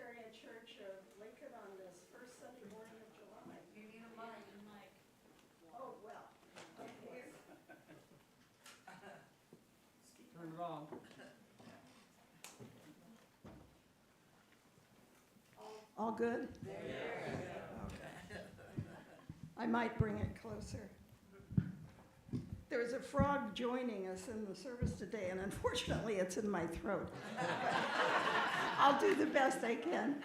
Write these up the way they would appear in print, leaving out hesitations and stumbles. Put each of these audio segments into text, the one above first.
Unitarian Church of Lincoln on this first Sunday morning of July. You need a mic. Oh, well. Okay. Turn it on. All good? I might bring it closer. There's a frog joining us in the service today, and unfortunately, it's in my throat. I'll do the best I can.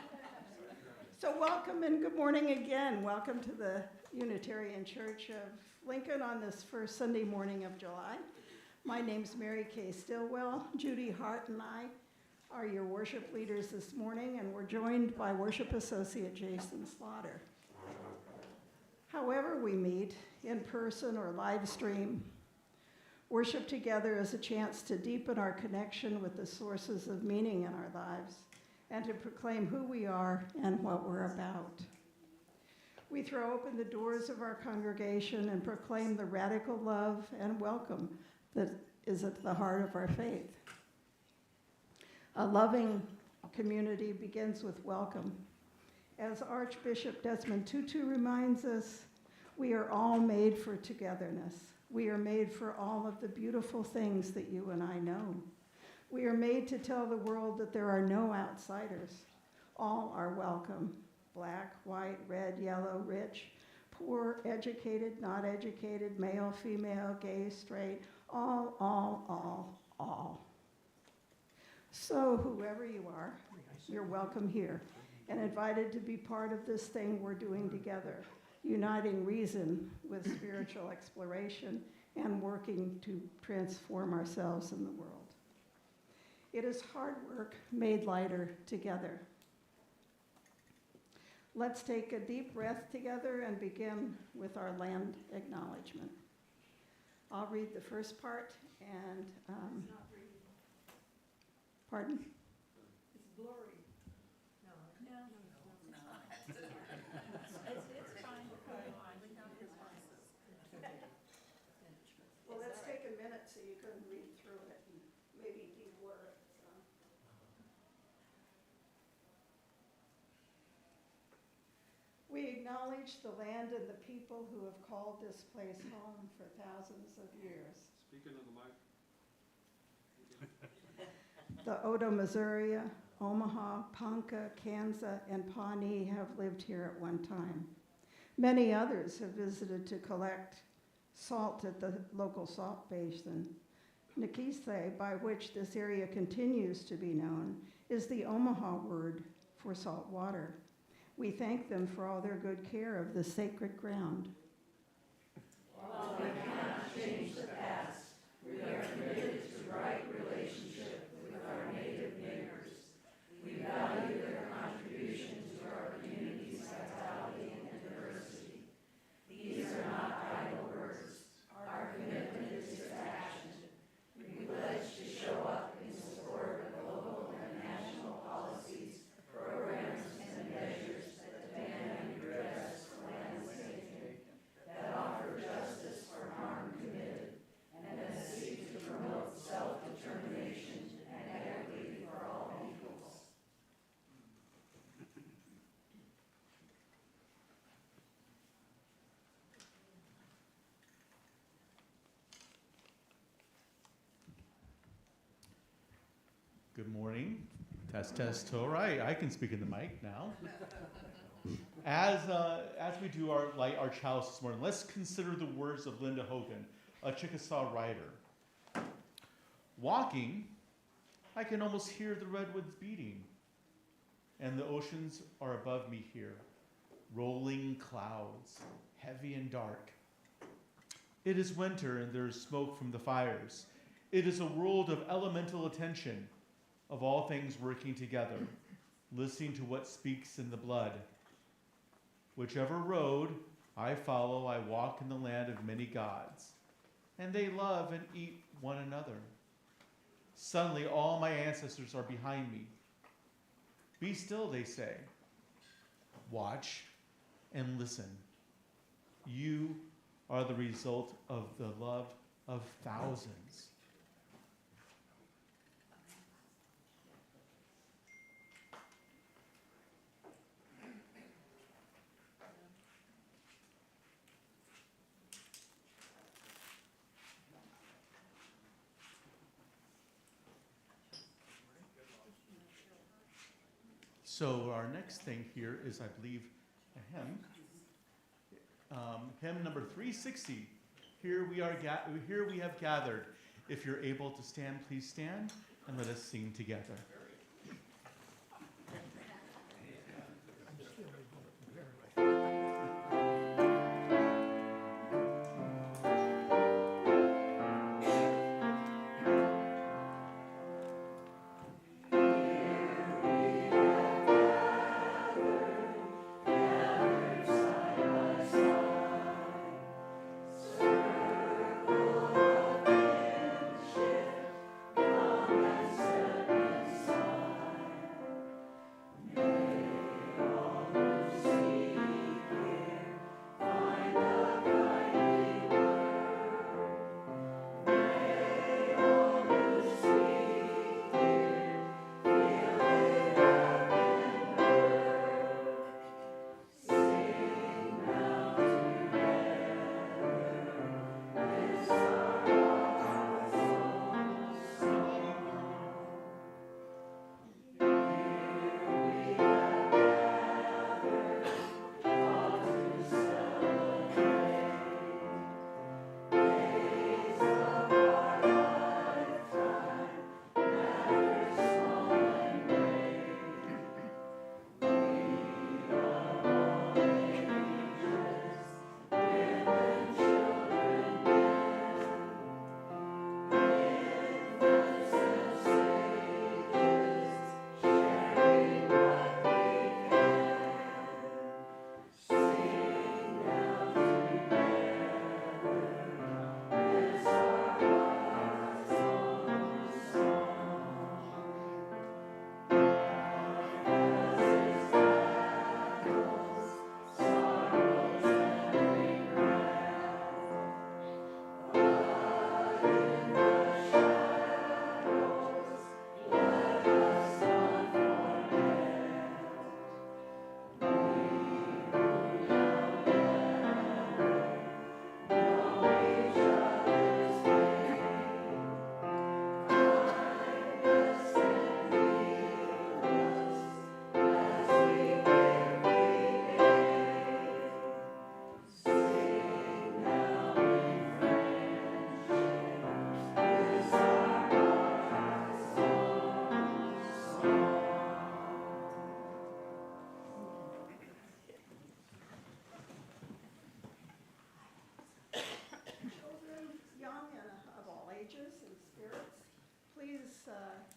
So welcome and good morning again. Welcome to the Unitarian Church of Lincoln on this first Sunday morning of July. My name's Mary Kay Stillwell. Judy Hart and I are your worship leaders this morning, and we're joined by Worship Associate Jason Slaughter. However we meet, in person or live stream, worship together is a chance to deepen our connection with the sources of meaning in our lives and to proclaim who we are and what we're about. We throw open the doors of our congregation and proclaim the radical love and welcome that is at the heart of our faith. A loving community begins with welcome. As Archbishop Desmond Tutu reminds us, we are all made for togetherness. We are made for all of the beautiful things that you and I know. We are made to tell the world that there are no outsiders. All are welcome. Black, white, red, yellow, rich, poor, educated, not educated, male, female, gay, straight, all. So whoever you are, you're welcome here and invited to be part of this thing we're doing together, uniting reason with spiritual exploration and working to transform ourselves in the world. It is hard work made lighter together. Let's take a deep breath together and begin with our land acknowledgement. I'll read the first part and, pardon? It's blurry. No. It's fine. Well, let's take a minute so you can read through it and maybe de-blur it. We acknowledge the land and the people who have called this place home for thousands of years. Speaking of the mic. The Odo Missouri, Omaha, Ponca, Kansa, and Pawnee have lived here at one time. Many others have visited to collect salt at the local salt basin. Nikise, by which this area continues to be known, is the Omaha word for salt water. We thank them for all their good care of this sacred ground. While we cannot change the past, we are committed to right relationship with our native neighbors. We value their contribution to our community's vitality and diversity. These are not idle words. Our commitment is to action. We pledge to show up in support of local and national policies, programs, and measures that demand and redress for land safety, that offer justice for harm committed, and that seek to promote self-determination and equity for all peoples. Good morning. Test. All right, I can speak in the mic now. As we do light our chalice this morning, let's consider the words of Linda Hogan, a Chickasaw writer. Walking, I can almost hear the redwoods beating, and the oceans are above me here, rolling clouds, heavy and dark. It is winter and there is smoke from the fires. It is a world of elemental attention, of all things working together, listening to what speaks in the blood. Whichever road I follow, I walk in the land of many gods, and they love and eat one another. Suddenly, all my ancestors are behind me. Be still, they say. Watch and listen. You are the result of the love of thousands. So our next thing here is, I believe, a hymn. Hymn number 360. Here we have gathered. If you're able to stand, please stand and let us sing together.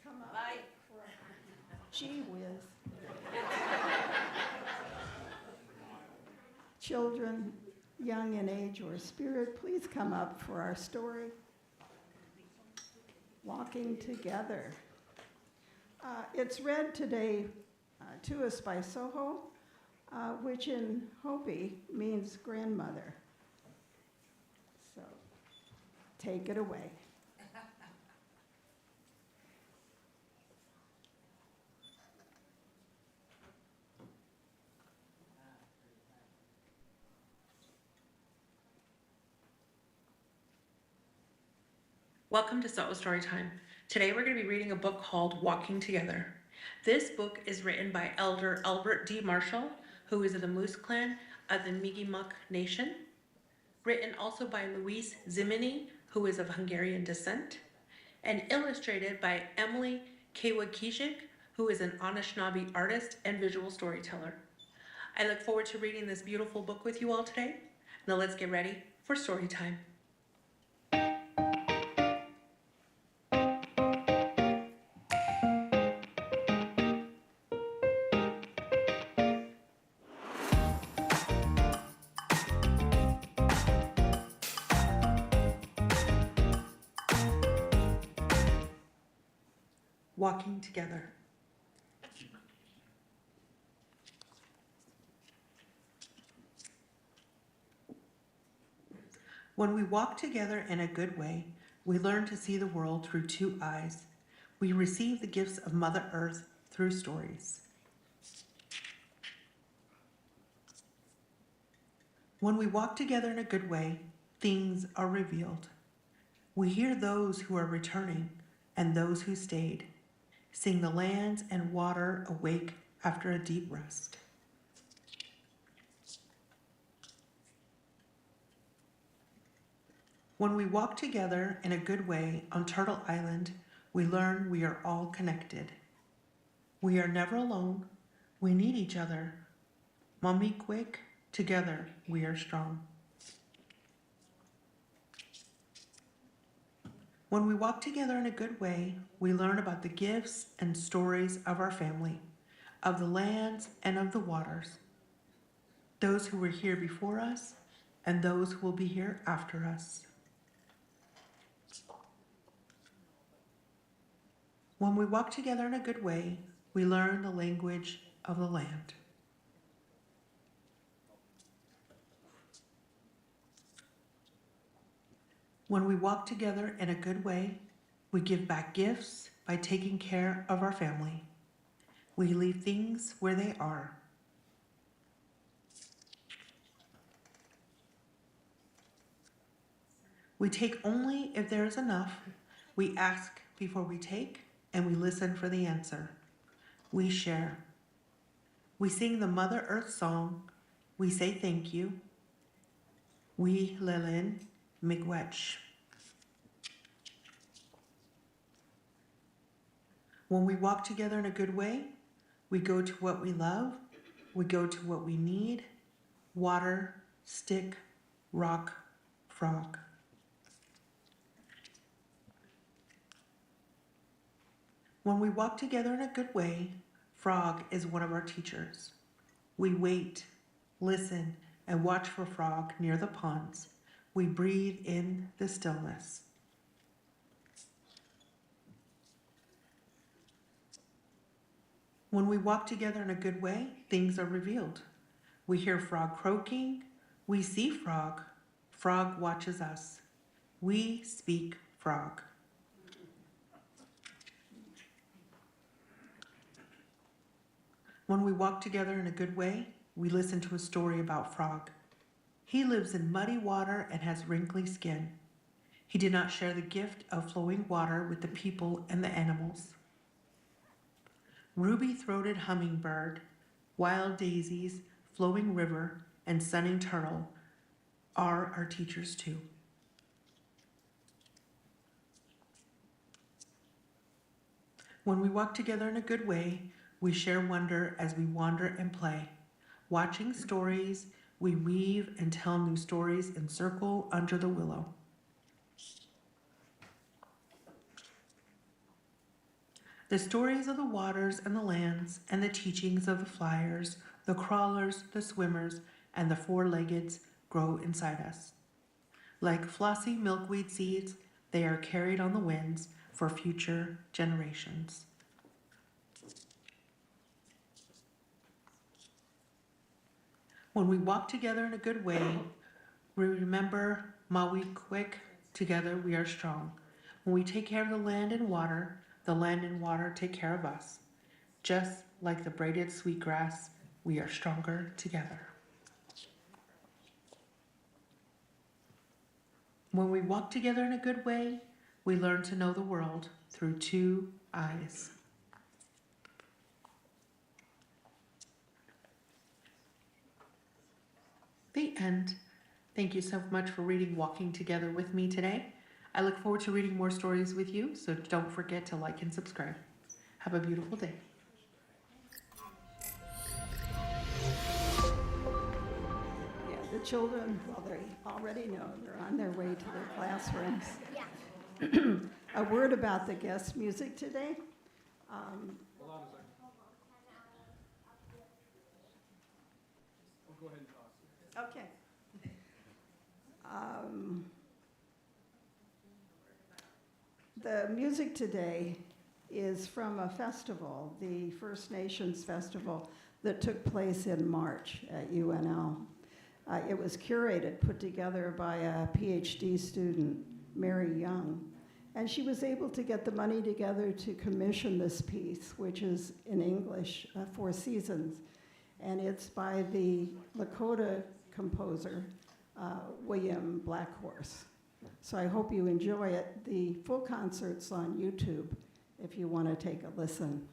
Come up. Bye. Gee whiz. Children, young in age or spirit, please come up for our story. Walking Together. It's read today to us by Soho, which in Hopi means grandmother. So take it away. Welcome to Soho Storytime. Today we're going to be reading a book called Walking Together. This book is written by Elder Albert D. Marshall, who is of the Moose Clan of the Mi'kmaq Nation. Written also by Louise Zimini, who is of Hungarian descent. And illustrated by Emily Kawakijik, who is an Anishinaabe artist and visual storyteller. I look forward to reading this beautiful book with you all today. Now let's get ready for story time. Walking Together. When we walk together in a good way, we learn to see the world through two eyes. We receive the gifts of Mother Earth through stories. When we walk together in a good way, things are revealed. We hear those who are returning and those who stayed. Sing the lands and water awake after a deep rest. When we walk together in a good way on Turtle Island, we learn we are all connected. We are never alone. We need each other. Mommy quick, together we are strong. When we walk together in a good way, we learn about the gifts and stories of our family, of the lands and of the waters, those who were here before us and those who will be here after us. When we walk together in a good way, we learn the language of the land. When we walk together in a good way, we give back gifts by taking care of our family. We leave things where they are. We take only if there is enough. We ask before we take, and we listen for the answer. We share. We sing the Mother Earth song. We say thank you. We lelin miigwech. When we walk together in a good way, we go to what we love, we go to what we need: water, stick, rock, frog. When we walk together in a good way, Frog is one of our teachers. We wait, listen, and watch for Frog near the ponds. We breathe in the stillness. When we walk together in a good way, things are revealed. We hear Frog croaking. We see Frog. Frog watches us. We speak Frog. When we walk together in a good way, we listen to a story about Frog. He lives in muddy water and has wrinkly skin. He did not share the gift of flowing water with the people and the animals. Ruby-throated hummingbird, wild daisies, flowing river, and sunning turtle are our teachers too. When we walk together in a good way, we share wonder as we wander and play. Watching stories, we weave and tell new stories and circle under the willow. The stories of the waters and the lands and the teachings of the flyers, the crawlers, the swimmers, and the four-leggeds grow inside us. Like flossy milkweed seeds, they are carried on the winds for future generations. When we walk together in a good way, we remember Maui quick, together we are strong. When we take care of the land and water take care of us. Just like the braided sweetgrass, we are stronger together. When we walk together in a good way, we learn to know the world through two eyes. The end. Thank you so much for reading Walking Together with me today. I look forward to reading more stories with you, so don't forget to like and subscribe. Have a beautiful day. Yeah, the children, well, they already know, they're on their way to their classrooms. A word about the guest music today. Hold on a second. We'll go ahead and toss. Okay. The music today is from a festival, the First Nations Festival, that took place in March at UNL. It was curated, put together by a PhD student, Mary Young, and she was able to get the money together to commission this piece, which is in English, Four Seasons, and it's by the Lakota composer, William Blackhorse. So I hope you enjoy it. The full concert's on YouTube if you want to take a listen.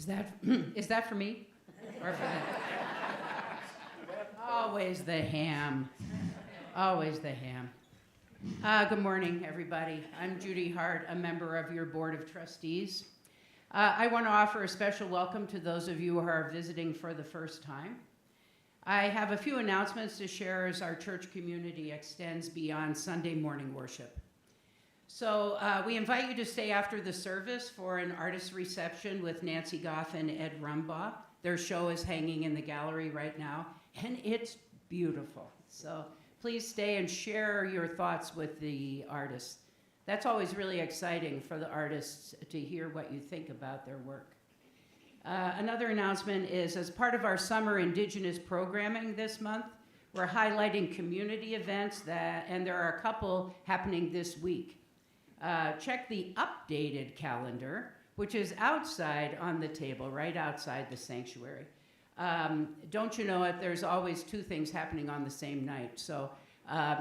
Is that is that for me? Or for them? Always the ham. Always the ham. Good morning, everybody. I'm Judy Hart, a member of your Board of Trustees. I want to offer a special welcome to those of you who are visiting for the first time. I have a few announcements to share as our church community extends beyond Sunday morning worship. So we invite you to stay after the service for an artist reception with Nancy Goff and Ed Rumbaugh. Their show is hanging in the gallery right now, and it's beautiful. So please stay and share your thoughts with the artists. That's always really exciting for the artists to hear what you think about their work. Another announcement is, as part of our summer Indigenous programming this month, we're highlighting community events and there are a couple happening this week. Check the updated calendar, which is outside on the table, right outside the sanctuary. Don't you know it, there's always two things happening on the same night. So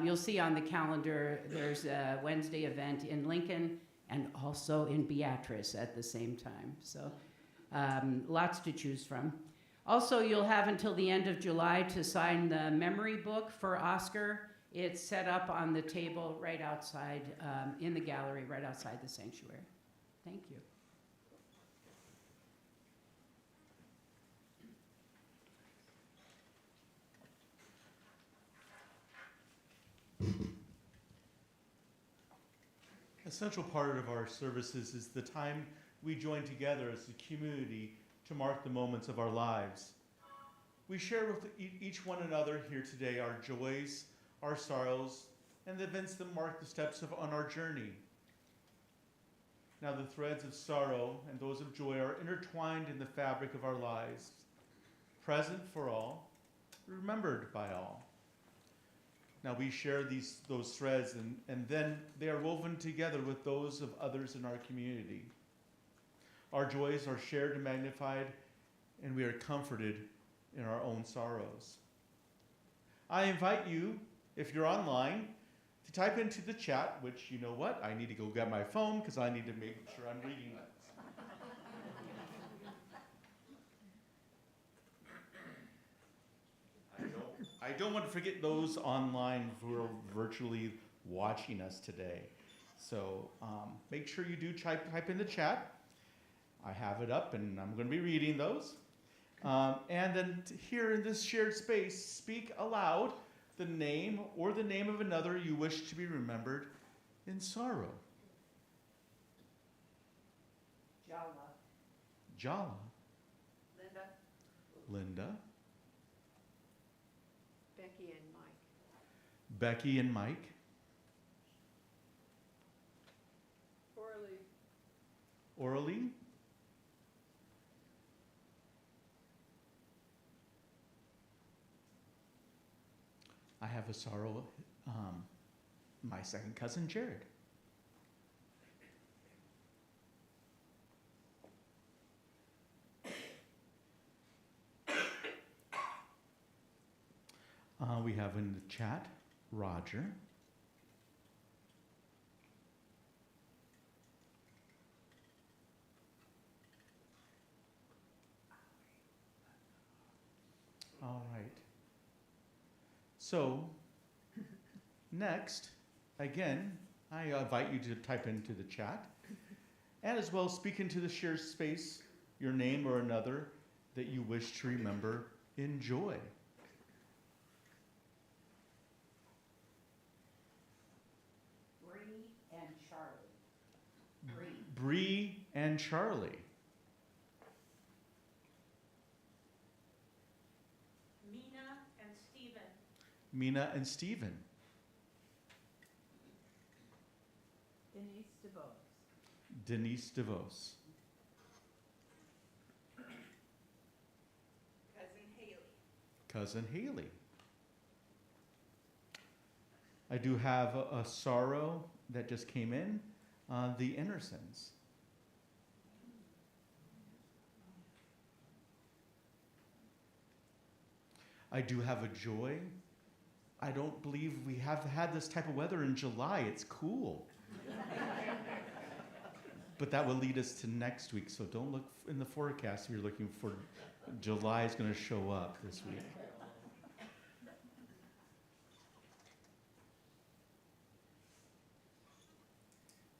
you'll see on the calendar, there's a Wednesday event in Lincoln and also in Beatrice at the same time. So lots to choose from. Also, you'll have until the end of July to sign the memory book for Oscar. It's set up on the table right outside, in the gallery, right outside the sanctuary. Thank you. A central part of our services is the time we join together as a community to mark the moments of our lives. We share with each one another here today our joys, our sorrows, and the events that mark the steps on our journey. Now the threads of sorrow and those of joy are intertwined in the fabric of our lives, present for all, remembered by all. Now we share those threads and then they are woven together with those of others in our community. Our joys are shared and magnified, and we are comforted in our own sorrows. I invite you, if you're online, to type into the chat, which, you know what, I need to go get my phone because I need to make sure I'm reading it. I don't want to forget those online who are virtually watching us today. So make sure you do type in the chat. I have it up and I'm going to be reading those. And then here in this shared space, speak aloud the name or the name of another you wish to be remembered in sorrow. Jala. Jala. Linda. Linda. Becky and Mike. Becky and Mike. Orly. I have a sorrow, my second cousin, Jared. We have in the chat, Roger. All right. So, next, again, I invite you to type into the chat and as well speak into the shared space your name or another that you wish to remember in joy. Bree and Charlie. Bree and Charlie. Mina and Stephen. Denise DeVos. Denise DeVos. Cousin Haley. Cousin Haley. I do have a sorrow that just came in, the Innersons. I do have a joy. I don't believe we have had this type of weather in July. It's cool. but that will lead us to next week. So don't look in the forecast if you're looking for July is going to show up this week.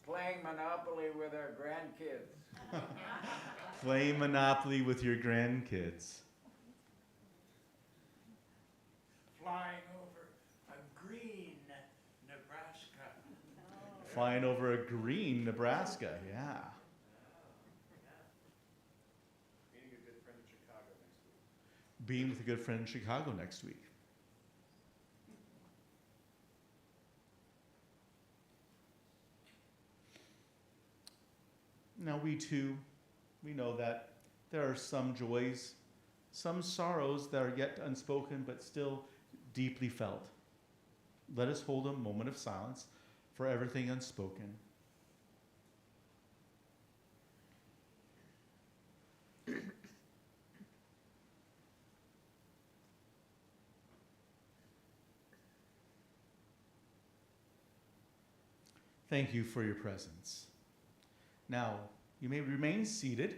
Playing Monopoly with our grandkids. Play Monopoly with your grandkids. Flying over a green Nebraska. Flying over a green Nebraska, yeah. Meeting a good friend in Chicago next week. Being with a good friend in Chicago next week. Now we too, we know that there are some joys, some sorrows that are yet unspoken but still deeply felt. Let us hold a moment of silence for everything unspoken. Thank you for your presence. Now, you may remain seated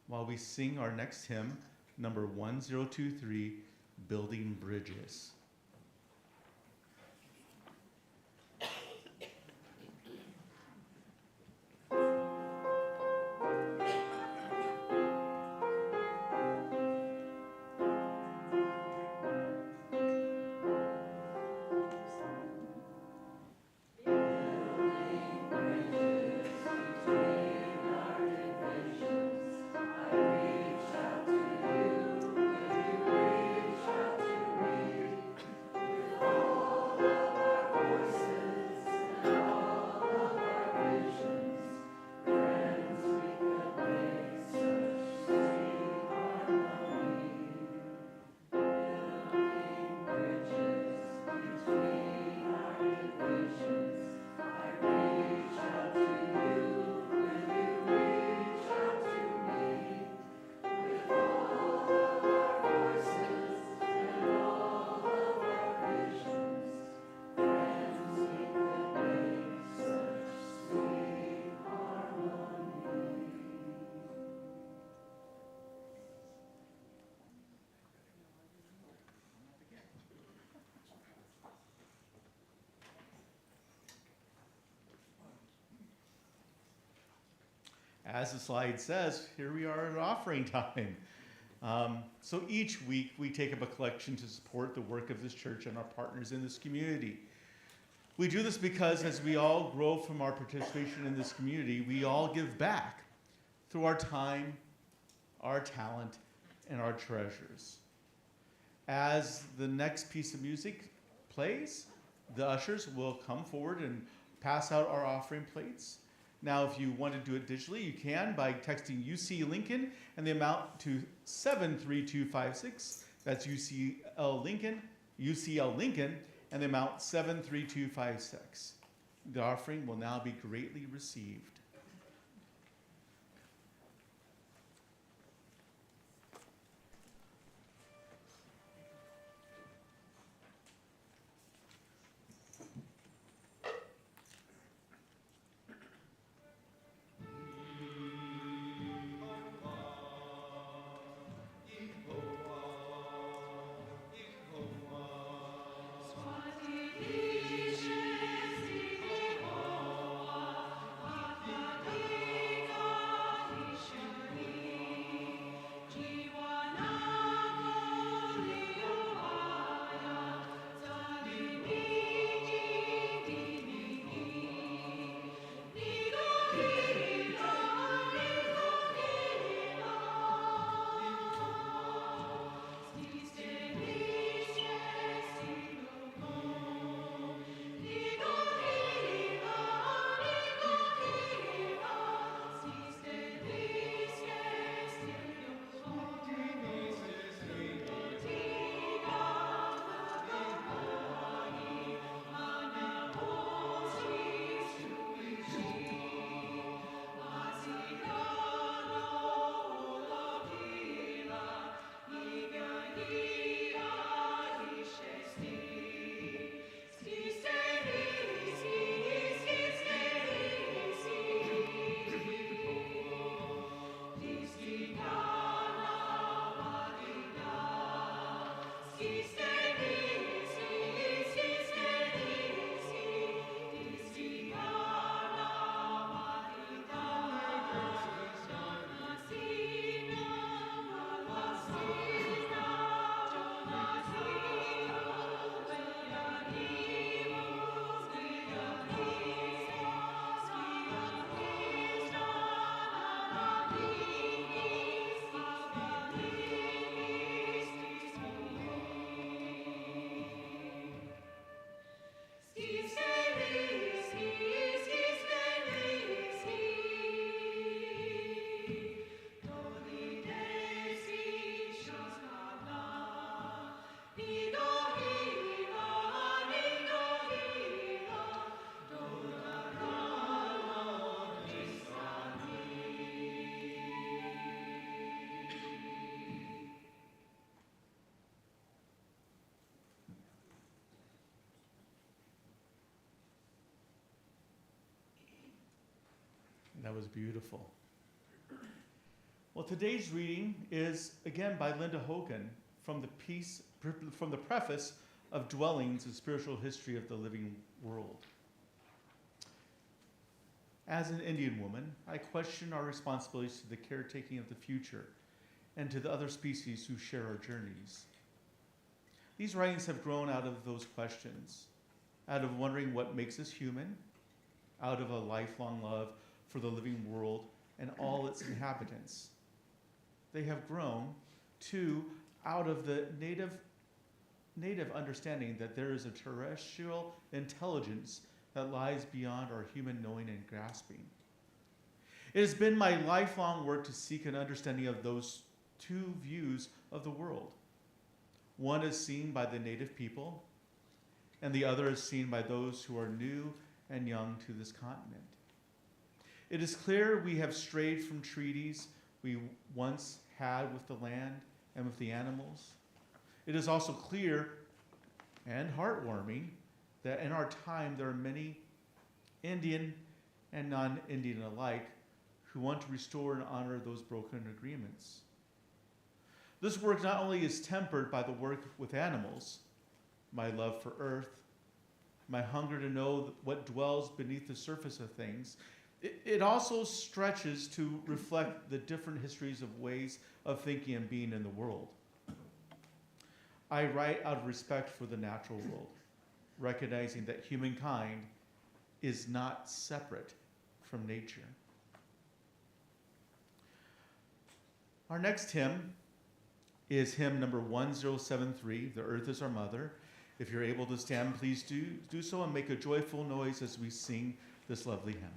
while we sing our next hymn, number 1023, Building Bridges. As the slide says, here we are at offering time. So each week we take up a collection to support the work of this church and our partners in this community. We do this because as we all grow from our participation in this community, we all give back through our time, our talent, and our treasures. As the next piece of music plays, the ushers will come forward and pass out our offering plates. Now, if you want to do it digitally, you can by texting UC Lincoln and the amount to 73256. That's UCL Lincoln, and the amount 73256. The offering will now be greatly received. That was beautiful. Well, today's reading is again by Linda Hogan from the preface of Dwellings: A Spiritual History of the Living World. As an Indian woman, I question our responsibilities to the caretaking of the future and to the other species who share our journeys. These writings have grown out of those questions, out of wondering what makes us human, out of a lifelong love for the living world and all its inhabitants. They have grown, too, out of the native understanding that there is a terrestrial intelligence that lies beyond our human knowing and grasping. It has been my lifelong work to seek an understanding of those two views of the world. One is seen by the native people, and the other is seen by those who are new and young to this continent. It is clear we have strayed from treaties we once had with the land and with the animals. It is also clear and heartwarming that in our time there are many, Indian and non-Indian alike, who want to restore and honor those broken agreements. This work not only is tempered by the work with animals, my love for earth, my hunger to know what dwells beneath the surface of things, it also stretches to reflect the different histories of ways of thinking and being in the world. I write out of respect for the natural world, recognizing that humankind is not separate from nature. Our next hymn is hymn number 1073, The Earth is Our Mother. If you're able to stand, please do so and make a joyful noise as we sing this lovely hymn.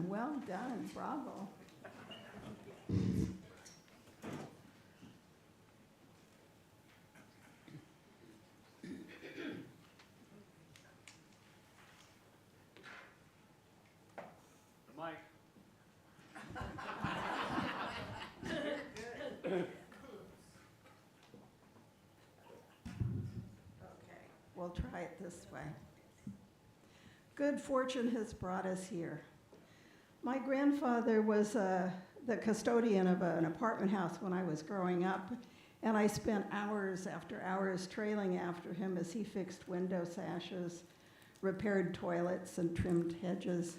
well done, bravo. The mic. Okay, we'll try it this way. Good fortune has brought us here. My grandfather was the custodian of an apartment house when I was growing up, and I spent hours after hours trailing after him as he fixed window sashes, repaired toilets, and trimmed hedges.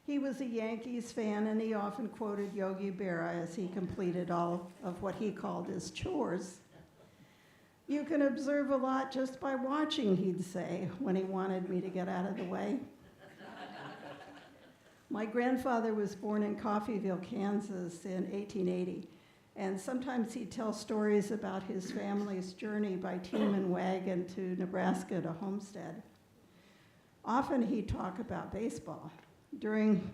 He was a Yankees fan, and he often quoted Yogi Berra as he completed all of what he called his chores. You can observe a lot just by watching, he'd say, when he wanted me to get out of the way. My grandfather was born in Coffeyville, Kansas in 1880, and sometimes he'd tell stories about his family's journey by team and wagon to Nebraska to homestead. Often he'd talk about baseball. During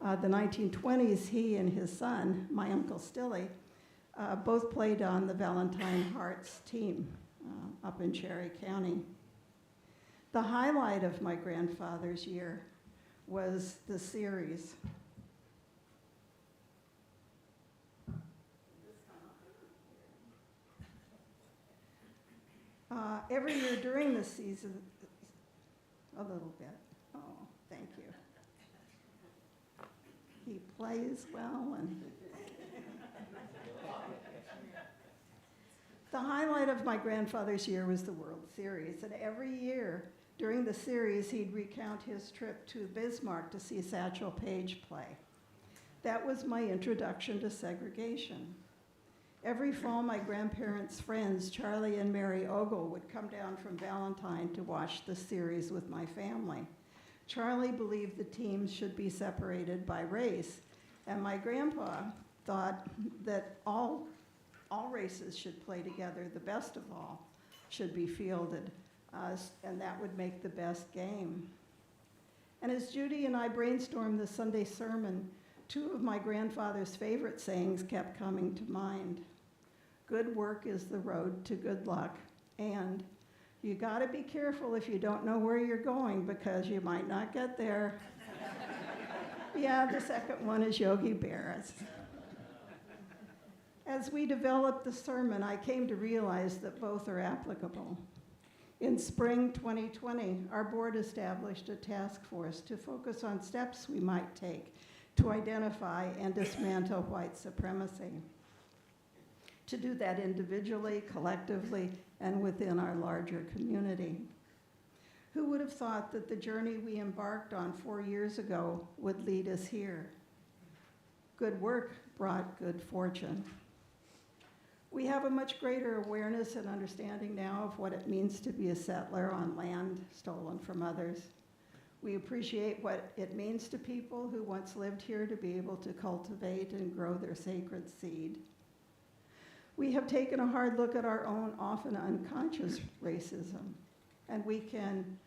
the 1920s, he and his son, my Uncle Stilly, both played on the Valentine Hearts team up in Cherry County. The highlight of my grandfather's year was the series. Every year during the season, a little bit. Oh, thank you. He plays well and the highlight of my grandfather's year was the World Series, and every year during the series, he'd recount his trip to Bismarck to see Satchel Paige play. That was my introduction to segregation. Every fall, my grandparents' friends, Charlie and Mary Ogle, would come down from Valentine to watch the series with my family. Charlie believed the teams should be separated by race, and my grandpa thought that all races should play together. The best of all should be fielded, and that would make the best game. And as Judy and I brainstormed the Sunday sermon, two of my grandfather's favorite sayings kept coming to mind. Good work is the road to good luck, and you gotta be careful if you don't know where you're going because you might not get there. Yeah, the second one is Yogi Berra's. As we developed the sermon, I came to realize that both are applicable. In spring 2020, our board established a task force to focus on steps we might take to identify and dismantle white supremacy. To do that individually, collectively, and within our larger community. Who would have thought that the journey we embarked on 4 years ago would lead us here? Good work brought good fortune. We have a much greater awareness and understanding now of what it means to be a settler on land stolen from others. We appreciate what it means to people who once lived here to be able to cultivate and grow their sacred seed. We have taken a hard look at our own often unconscious racism, and we can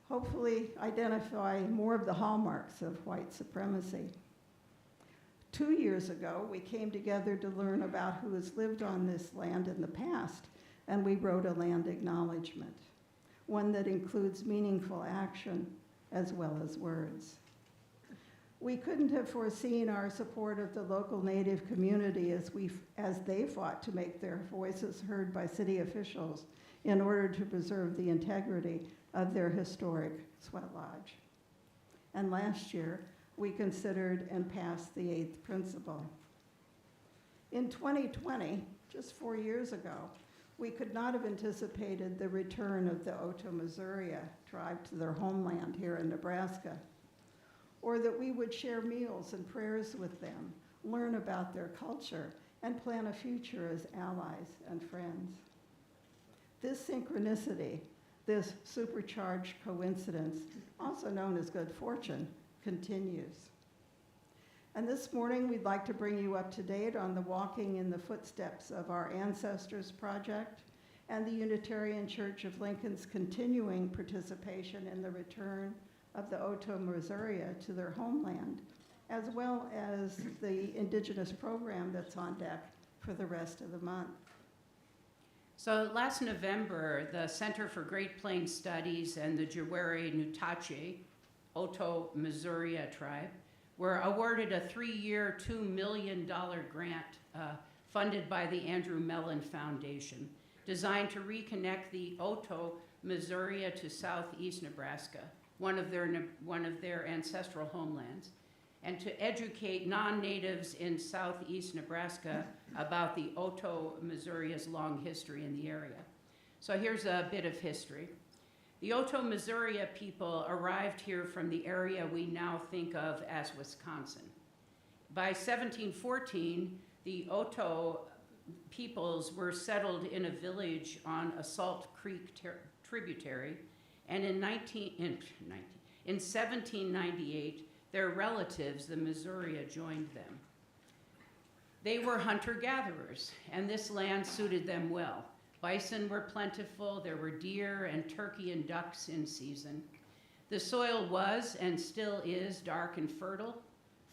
hopefully identify more of the hallmarks of white supremacy. 2 years ago, we came together to learn about who has lived on this land in the past, and we wrote a land acknowledgement, one that includes meaningful action as well as words. We couldn't have foreseen our support of the local Native community as they fought to make their voices heard by city officials in order to preserve the integrity of their historic sweat lodge. And last year, we considered and passed the 8th principle. In 2020, just 4 years ago, we could not have anticipated the return of the Otoe-Missouri tribe to their homeland here in Nebraska, or that we would share meals and prayers with them, learn about their culture, and plan a future as allies and friends. This synchronicity, this supercharged coincidence, also known as good fortune, continues. And this morning, we'd like to bring you up to date on the Walking in the Footsteps of Our Ancestors project and the Unitarian Church of Lincoln's continuing participation in the return of the Otoe-Missouri to their homeland as well as the Indigenous program that's on deck for the rest of the month. So last November, the Center for Great Plains Studies and the Jawere Nutache Oto Missouri tribe were awarded a 3-year, $2 million grant funded by the Andrew Mellon Foundation, designed to reconnect the Oto Missouri to southeast Nebraska, one of their ancestral homelands, and to educate non-natives in southeast Nebraska about the Oto Missouri's long history in the area. So here's a bit of history. The Oto Missouri people arrived here from the area we now think of as Wisconsin. By 1714, the Oto peoples were settled in a village on a Salt Creek tributary, and in 1798, their relatives, the Missouri, joined them. They were hunter-gatherers, and this land suited them well. Bison were plentiful, there were deer and turkey and ducks in season. The soil was and still is dark and fertile.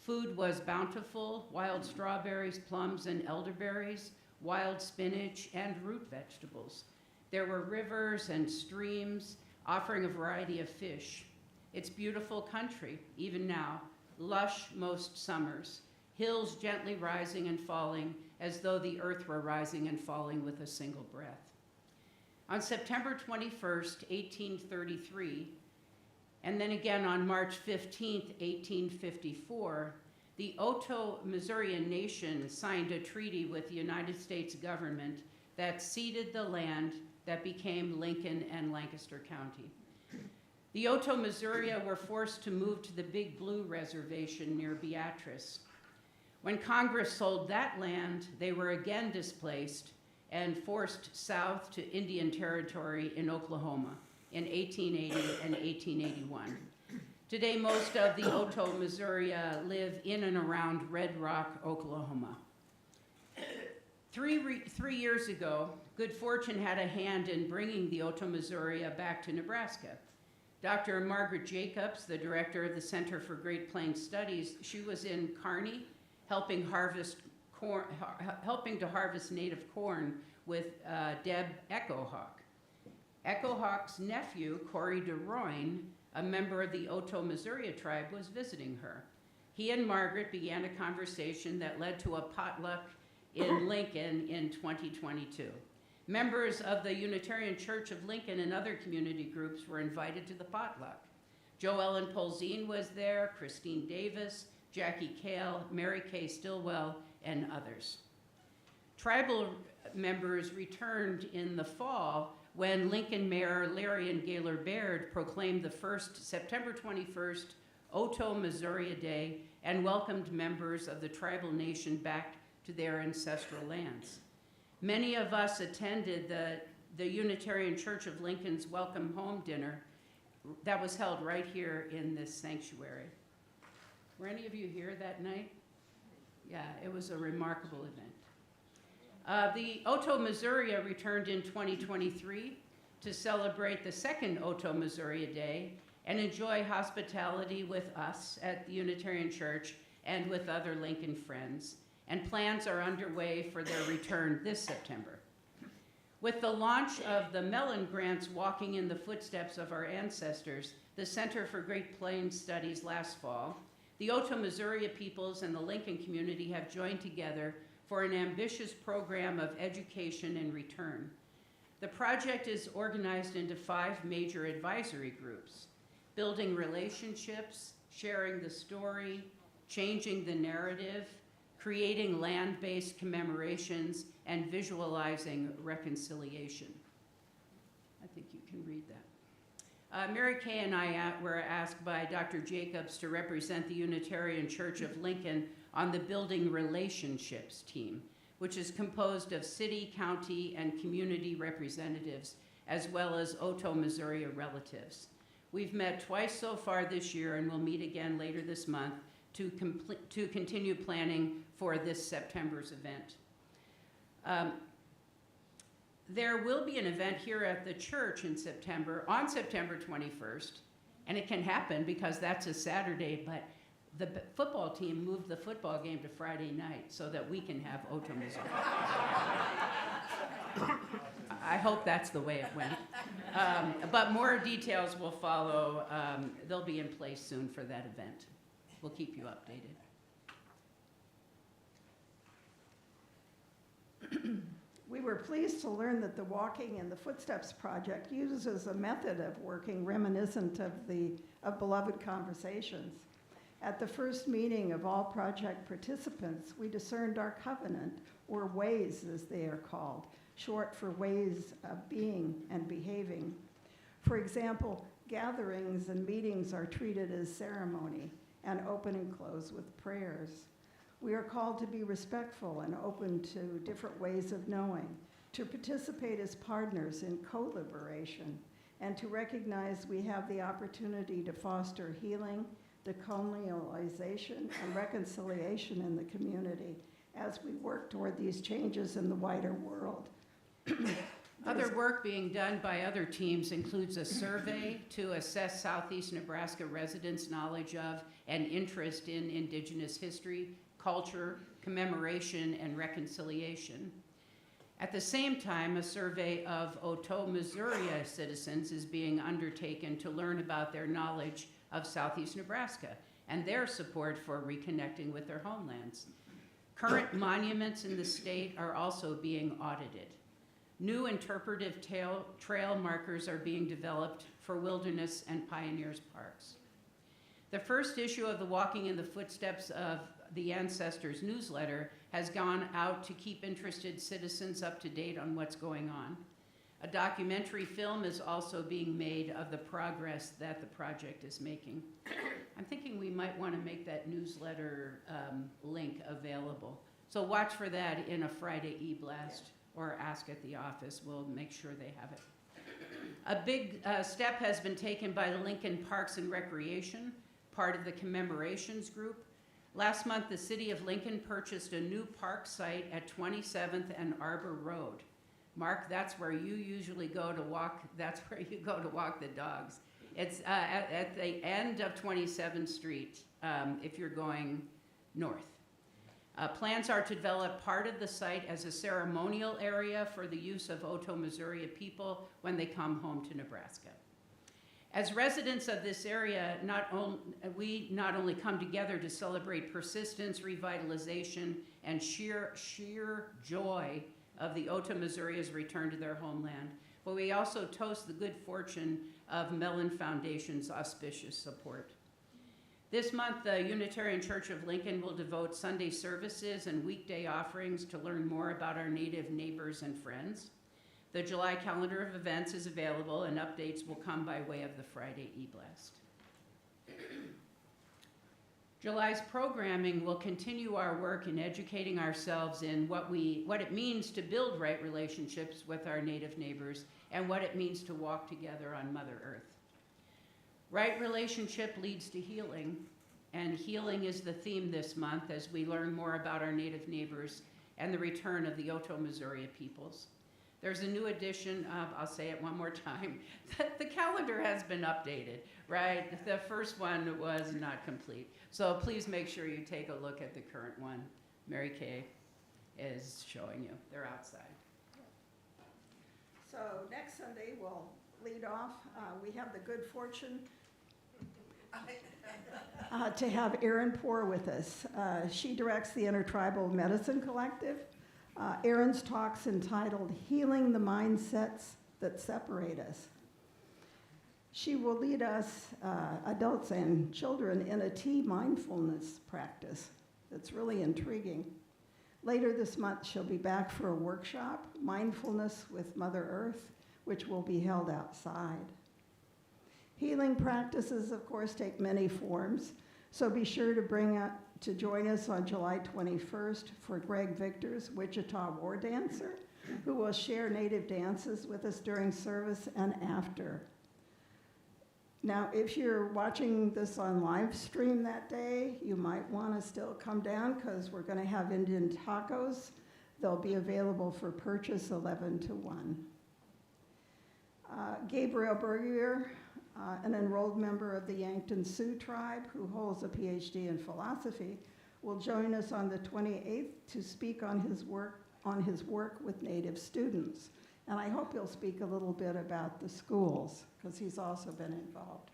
Food was bountiful, wild strawberries, plums, and elderberries, wild spinach, and root vegetables. There were rivers and streams offering a variety of fish. It's beautiful country, even now, lush most summers, hills gently rising and falling as though the earth were rising and falling with a single breath. On September 21st, 1833, and then again on March 15th, 1854, the Oto Missourian Nation signed a treaty with the United States government that ceded the land that became Lincoln and Lancaster County. The Oto Missouri were forced to move to the Big Blue Reservation near Beatrice. When Congress sold that land, they were again displaced and forced south to Indian Territory in Oklahoma in 1880 and 1881. Today, most of the Oto Missouri live in and around Red Rock, Oklahoma. Three years ago, good fortune had a hand in bringing the Oto Missouri back to Nebraska. Dr. Margaret Jacobs, the director of the Center for Great Plains Studies, she was in Kearney helping to harvest native corn with Deb Echohawk. Echohawk's nephew, Corey DeRoyne, a member of the Oto Missouri tribe, was visiting her. He and Margaret began a conversation that led to a potluck in Lincoln in 2022. Members of the Unitarian Church of Lincoln and other community groups were invited to the potluck. Joellen Polzine was there, Christine Davis, Jackie Kale, Mary Kay Stillwell, and others. Tribal members returned in the fall when Lincoln Mayor Larian Gaylor Baird proclaimed the first September 21st Oto Missouri Day and welcomed members of the tribal nation back to their ancestral lands. Many of us attended the Unitarian Church of Lincoln's Welcome Home Dinner that was held right here in this sanctuary. Were any of you here that night? Yeah, it was a remarkable event. The Oto Missouri returned in 2023 to celebrate the second Oto Missouri Day and enjoy hospitality with us at the Unitarian Church and with other Lincoln friends. And plans are underway for their return this September. With the launch of the Mellon Grants Walking in the Footsteps of Our Ancestors, the Center for Great Plains Studies last fall, the Oto Missouri peoples and the Lincoln community have joined together for an ambitious program of education and return. The project is organized into 5 major advisory groups: building relationships, sharing the story, changing the narrative, creating land-based commemorations, and visualizing reconciliation. I think you can read that. Mary Kay and I were asked by Dr. Jacobs to represent the Unitarian Church of Lincoln on the Building Relationships team, which is composed of city, county, and community representatives, as well as Oto Missouri relatives. We've met twice so far this year, and we'll meet again later this month to continue planning for this September's event. There will be an event here at the church in September, on September 21st, and it can happen because that's a Saturday, but the football team moved the football game to Friday night so that we can have Oto, Missouri. I hope that's the way it went. But more details will follow. They'll be in place soon for that event. We'll keep you updated. We were pleased to learn that the Walking in the Footsteps project uses a method of working reminiscent of beloved conversations. At the first meeting of all project participants, we discerned our covenant, or ways as they are called, short for ways of being and behaving. For example, gatherings and meetings are treated as ceremony and open and close with prayers. We are called to be respectful and open to different ways of knowing, to participate as partners in co-liberation, and to recognize we have the opportunity to foster healing, decolonialization, and reconciliation in the community as we work toward these changes in the wider world. Other work being done by other teams includes a survey to assess Southeast Nebraska residents' knowledge of and interest in Indigenous history, culture, commemoration, and reconciliation. At the same time, a survey of Oto, Missouri citizens is being undertaken to learn about their knowledge of Southeast Nebraska and their support for reconnecting with their homelands. Current monuments in the state are also being audited. New interpretive trail markers are being developed for wilderness and pioneers parks. The first issue of the Walking in the Footsteps of the Ancestors newsletter has gone out to keep interested citizens up to date on what's going on. A documentary film is also being made of the progress that the project is making. I'm thinking we might want to make that newsletter link available. So watch for that in a Friday e-blast or ask at the office. We'll make sure they have it. A big step has been taken by the Lincoln Parks and Recreation, part of the commemorations group. Last month, the city of Lincoln purchased a new park site at 27th and Arbor Road. Mark, that's where you usually go to walk. That's where you go to walk the dogs. It's at the end of 27th Street if you're going north. Plans are to develop part of the site as a ceremonial area for the use of Oto, Missouri people when they come home to Nebraska. As residents of this area, we not only come together to celebrate persistence, revitalization, and sheer joy of the Oto, Missouri's return to their homeland, but we also toast the good fortune of Mellon Foundation's auspicious support. This month, the Unitarian Church of Lincoln will devote Sunday services and weekday offerings to learn more about our Native neighbors and friends. The July calendar of events is available, and updates will come by way of the Friday e-blast. July's programming will continue our work in educating ourselves in what it means to build right relationships with our Native neighbors and what it means to walk together on Mother Earth. Right relationship leads to healing, and healing is the theme this month as we learn more about our Native neighbors and the return of the Oto, Missouri peoples. There's a new edition of, I'll say it one more time, the calendar has been updated, right? The first one was not complete. So please make sure you take a look at the current one. Mary Kay is showing you. They're outside. So next Sunday, we'll lead off. We have the good fortune to have Erin Poor with us. She directs the Intertribal Medicine Collective. Erin's talk's entitled Healing the Mindsets That Separate Us. She will lead us, adults and children, in a tea mindfulness practice that's really intriguing. Later this month, she'll be back for a workshop, Mindfulness with Mother Earth, which will be held outside. Healing practices, of course, take many forms, so be sure to join us on July 21st for Greg Victor's Wichita War Dancer, who will share Native dances with us during service and after. Now, if you're watching this on live stream that day, you might want to still come down because we're going to have Indian tacos. They'll be available for purchase 11 to 1. Gabriel Bergier an enrolled member of the Yankton Sioux tribe who holds a PhD in philosophy, will join us on the 28th to speak on his work with Native students. And I hope he'll speak a little bit about the schools, because he's also been involved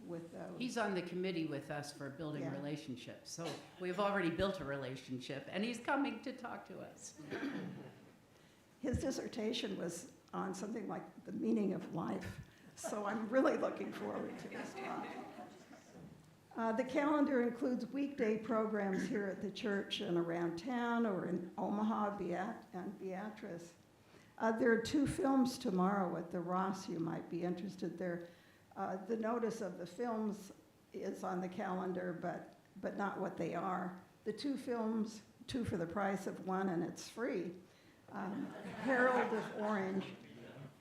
with those. He's on the committee with us for building Yeah. relationships. So we've already built a relationship, and he's coming to talk to us. His dissertation was on something like the meaning of life, so I'm really looking forward to his talk. The calendar includes weekday programs here at the church and around town, or in Omaha and Beatrice. There are 2 films tomorrow at the Ross you might be interested there. The notice of the films is on the calendar, but not what they are. The 2 films, 2 for the price of 1, and it's free. Herald of Orange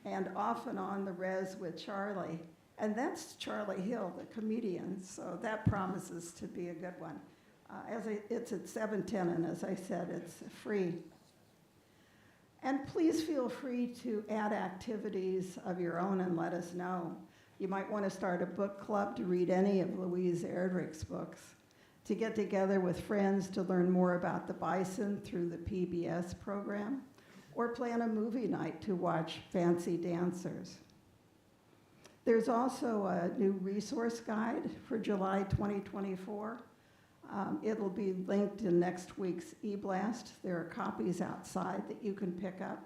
and Off and On the Res with Charlie. And that's Charlie Hill, the comedian, so that promises to be a good one. It's at 7:10, and as I said, it's free. And please feel free to add activities of your own and let us know. You might want to start a book club to read any of Louise Erdrich's books, to get together with friends to learn more about the bison through the PBS program, or plan a movie night to watch Fancy Dancers. There's also a new resource guide for July 2024. It'll be linked in next week's eBlast. There are copies outside that you can pick up.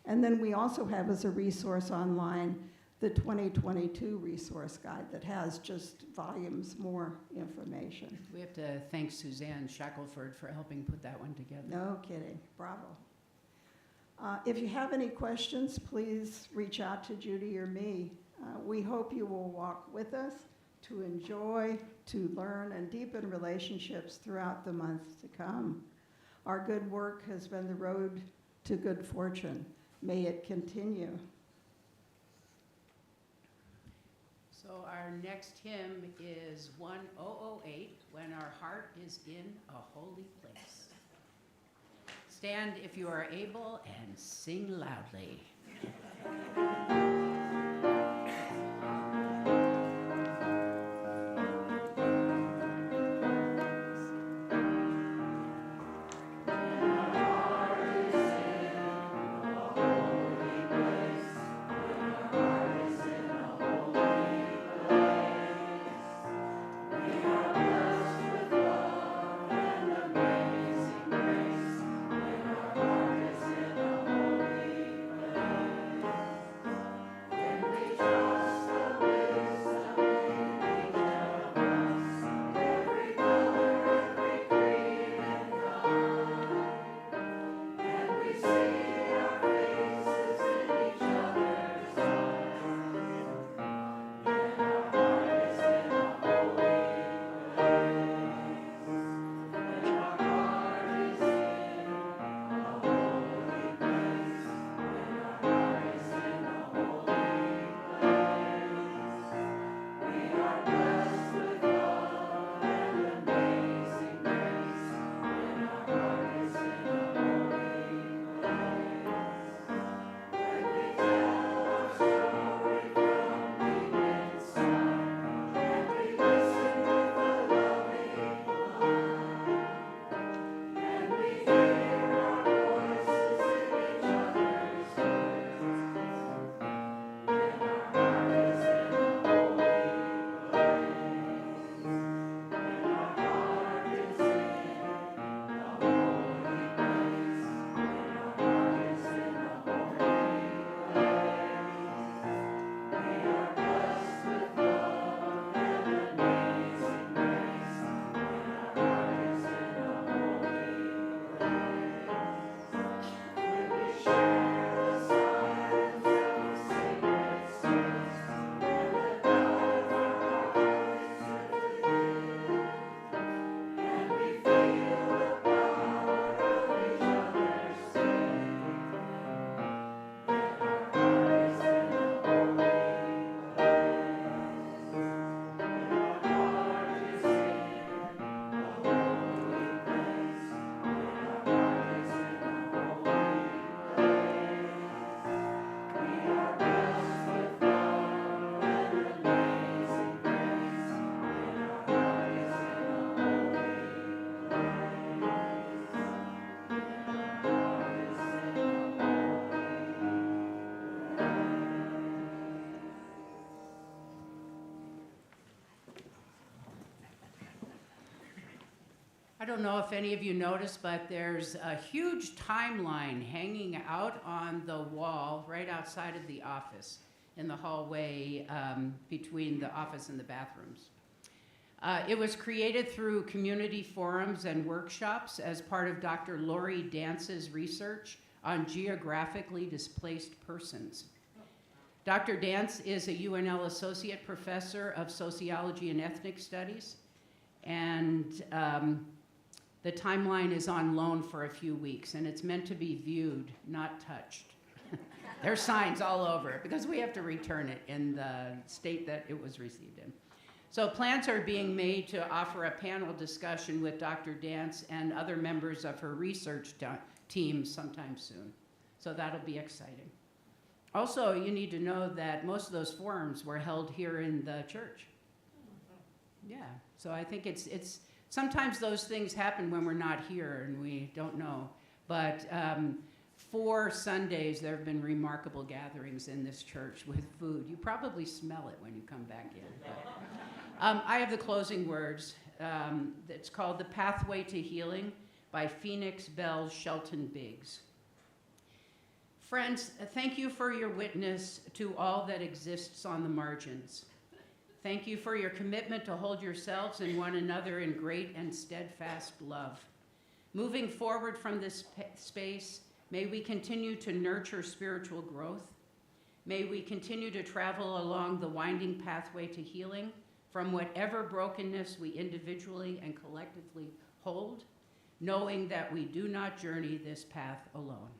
And then we also have as a resource online the 2022 resource guide that has just volumes more information. We have to thank Suzanne Shackelford for helping put that one together. No kidding, bravo. If you have any questions, please reach out to Judy or me. We hope you will walk with us to enjoy, to learn, and deepen relationships throughout the months to come. Our good work has been the road to good fortune. May it continue. So our next hymn is 1008, When Our Heart is in a Holy Place. Stand if you are able and sing loudly. When don't know if any of you noticed, but there's a huge timeline hanging out on the wall right outside of the office in the hallway between the office and the bathrooms. It was created through community forums and workshops as part of Dr. Lori Dance's research on geographically displaced persons. Dr. Dance is a UNL Associate Professor of Sociology and Ethnic Studies, and the timeline is on loan for a few weeks, and it's meant to be viewed, not touched. There's signs all over it because we have to return it in the state that it was received in. So plans are being made to offer a panel discussion with Dr. Dance and other members of her research team sometime soon. So that'll be exciting. Also, you need to know that most of those forums were held here in the church. Yeah, so I think it's sometimes those things happen when we're not here and we don't know. But 4 Sundays, there have been remarkable gatherings in this church with food. You probably smell it when you come back in. But, I have the closing words. It's called The Pathway to Healing by Phoenix Bell Shelton Biggs. Friends, thank you for your witness to all that exists on the margins. Thank you for your commitment to hold yourselves and one another in great and steadfast love. Moving forward from this space, may we continue to nurture spiritual growth. May we continue to travel along the winding pathway to healing from whatever brokenness we individually and collectively hold, knowing that we do not journey this path alone.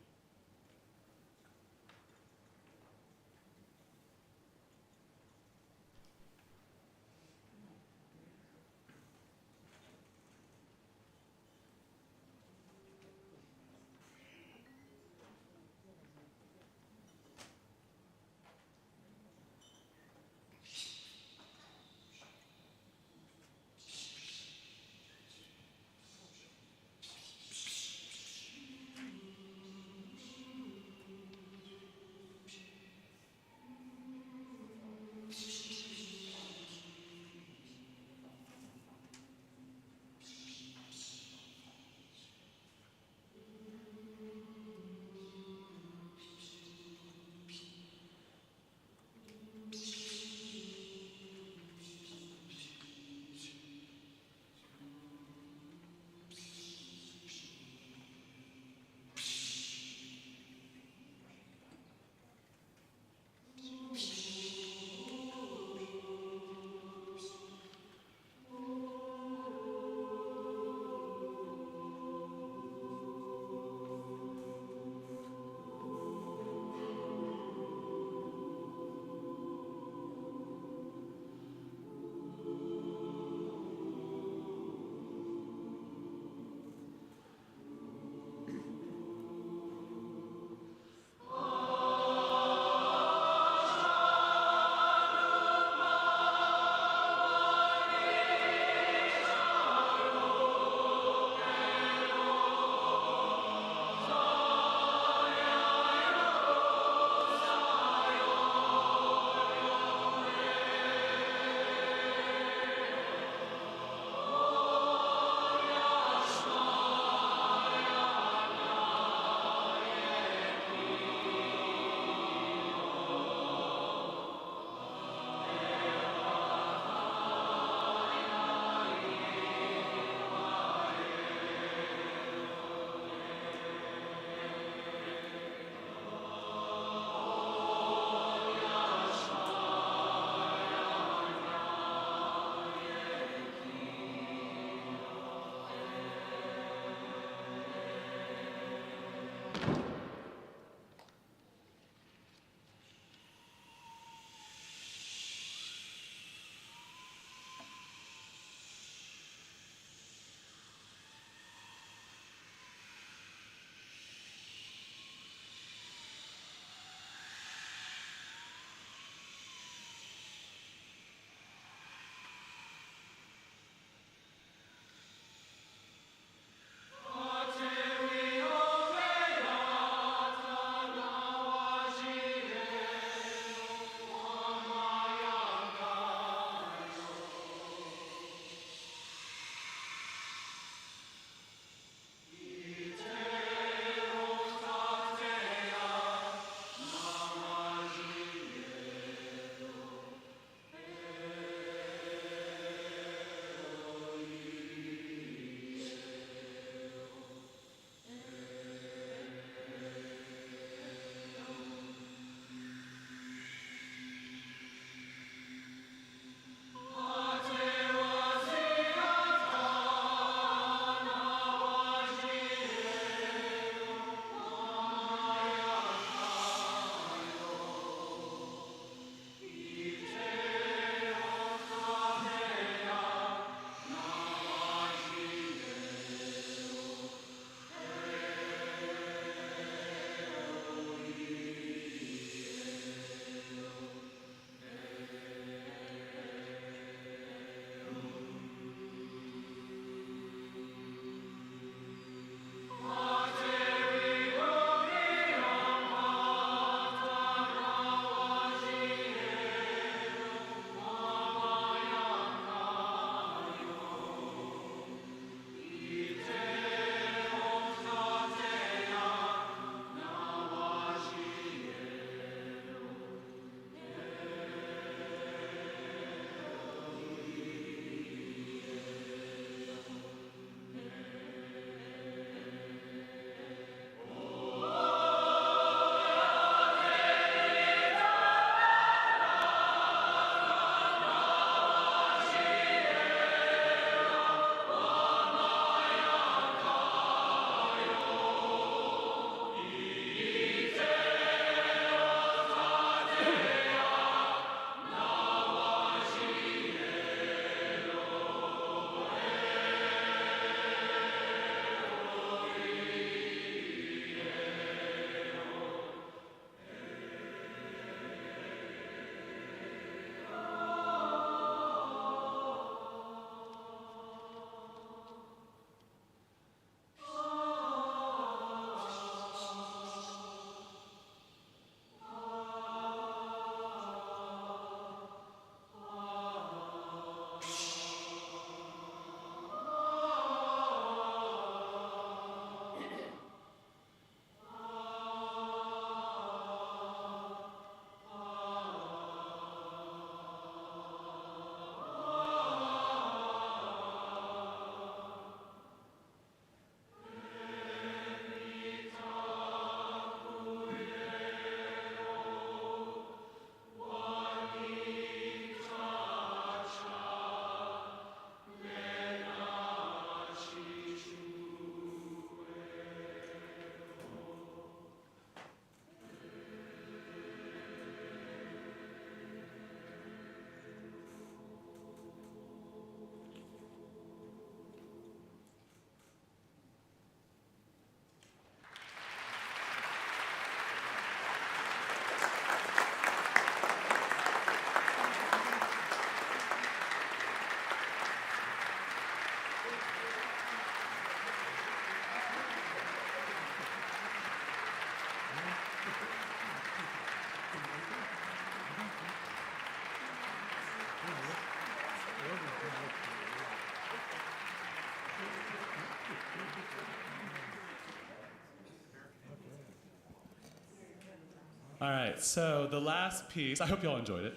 All right, so the last piece, I hope you all enjoyed it.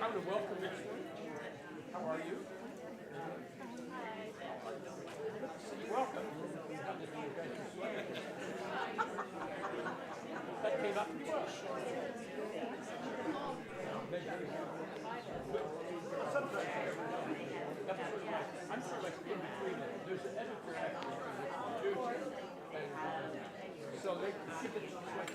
I would welcome you. How are you? Welcome. That came out pretty well. I'm sort of like in between them. There's an editor actually, so they keep it like